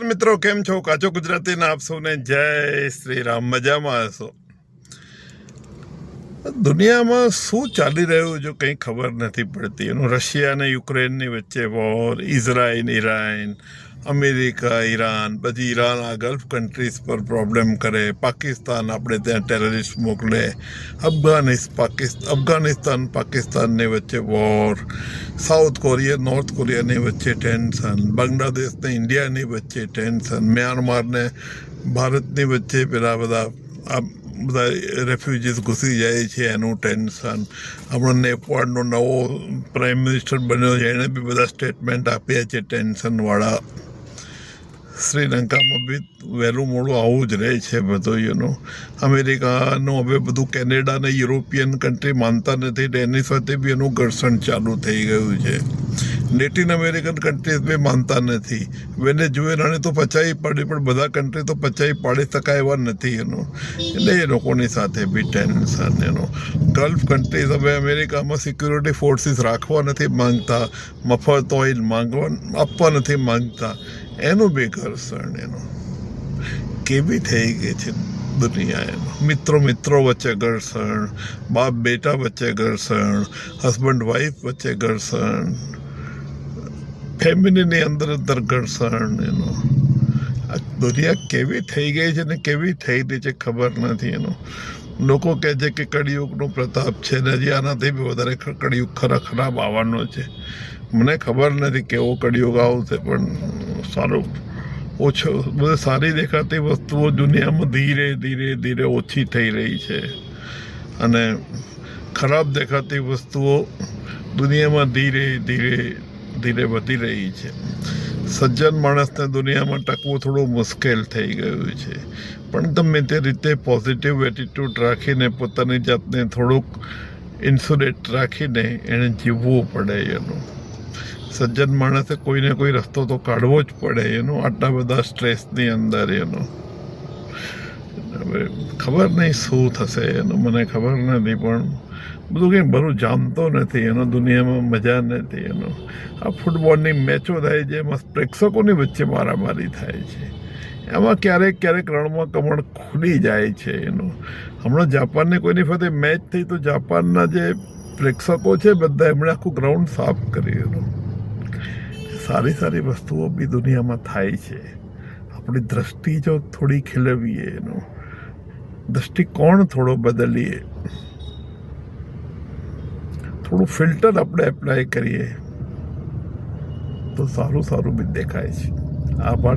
મિત્રો કેમ છો? કાચો ગુજરાતીના આપ સૌને જય શ્રી રામ. મજામાં હશો? દુનિયામાં શું ચાલી રહ્યું જો કંઈ ખબર નથી પડતી. એનું રશિયા અને યુક્રેનની વચ્ચે war, Israel Iran, America Iran, પછી ઈરાન આ ગલ્ફ કન્ટ્રીઝ પર પ્રોબ્લેમ કરે, પાકિસ્તાન આપણે ત્યાં ટેરરિસ્ટ મોકલે, અફઘાનિસ્તાન પાકિસ્તાનની વચ્ચે વોર, સાઉથ કોરિયા નોર્થ કોરિયાની વચ્ચે ટેન્શન, બાંગ્લાદેશ ને ઇન્ડિયાની વચ્ચે ટેન્શન, મ્યાનમાર ને ભારતની વચ્ચે પેલા બધા રેફ્યુજીસ ઘૂસી જાય છે એનું ટેન્શન. હમણાં નેપાળનો નવો પ્રાઇમ મિનિસ્ટર બન્યો છે, એણે બી બધા સ્ટેટમેન્ટ આપ્યા છે ટેન્શનવાળા. શ્રીલંકામાં બી વહેલું મોડું આવું જ રહે છે બધું. અમેરિકાનું હવે બધું કેનેડા ને યુરોપિયન કન્ટ્રી માનતા નથી, એની સાથે બી એનું ઘર્ષણ ચાલુ થઈ ગયું છે. લેટિન અમેરિકન કન્ટ્રીઝ બી માનતા નથી. વેનેઝુએલાને તો પચાવી પાડી, પણ બધા કન્ટ્રી તો પચાવી પાડી શકાય એવા નથી એટલે એ લોકોની સાથે બી ટેન્શન. ગલ્ફ કન્ટ્રીઝ હવે અમેરિકામાં સિક્યુરિટી ફોર્સીસ રાખવા નથી માંગતા, મફત ઓઇલ આપવા નથી માંગતા, એનું બી ઘર્ષણ. કેવી થઈ ગઈ છે દુનિયા. મિત્રો વચ્ચે ઘર્ષણ, બાપ બેટા વચ્ચે ઘર્ષણ, હસબન્ડ વાઈફ વચ્ચે ઘર્ષણ, ફેમિલીની અંદર ઘર્ષણ. આ દુનિયા કેવી થઈ ગઈ છે ને કેવી થઈ રહી છે ખબર નથી. લોકો કહે છે કે કળિયુગનો પ્રતાપ છે ને હજી આનાથી બી વધારે કળિયુગ ખરાબ આવવાનો છે. મને ખબર નથી કેવો કળિયુગ આવશે, પણ સારું બધી સારી દેખાતી વસ્તુઓ દુનિયામાં ધીરે ધીરે ધીરે ઓછી થઈ રહી છે, અને ખરાબ દેખાતી વસ્તુઓ દુનિયામાં ધીરે ધીરે ધીરે વધી રહી છે. સજ્જન માણસને દુનિયામાં ટકવું થોડું મુશ્કેલ થઈ ગયું છે, પણ ગમે તે રીતે પોઝિટિવ એટીટ્યૂડ રાખીને પોતાની જાતને થોડુંક ઇન્સ્યુલેટ રાખીને એને જીવવું પડે. સજ્જન માણસે કોઈને કોઈ રસ્તો તો કાઢવો જ પડે આટલા બધા સ્ટ્રેસની અંદર. હવે ખબર નહીં શું થશે મને ખબર નથી, પણ બધું કંઈ બરું જામતો નથી. દુનિયામાં મજા નથી. આ ફૂટબોલની મેચો થાય છે, એમાં પ્રેક્ષકોની વચ્ચે મારામારી થાય છે, એમાં ક્યારેક રણમાં કમળ ખુલી જાય છે. હમણાં જાપાનની કોઈની સાથે મેચ થઈ તો જાપાનના જે પ્રેક્ષકો છે બધા એમણે આખું ગ્રાઉન્ડ સાફ કર્યું. સારી વસ્તુઓ બી દુનિયામાં થાય છે. આપણી દ્રષ્ટિ જો થોડી ખીલવીએ, દૃષ્ટિકોણ થોડો બદલીએ, થોડું ફિલ્ટર આપણે એપ્લાય કરીએ તો સારું બી દેખાય છે. આભાર.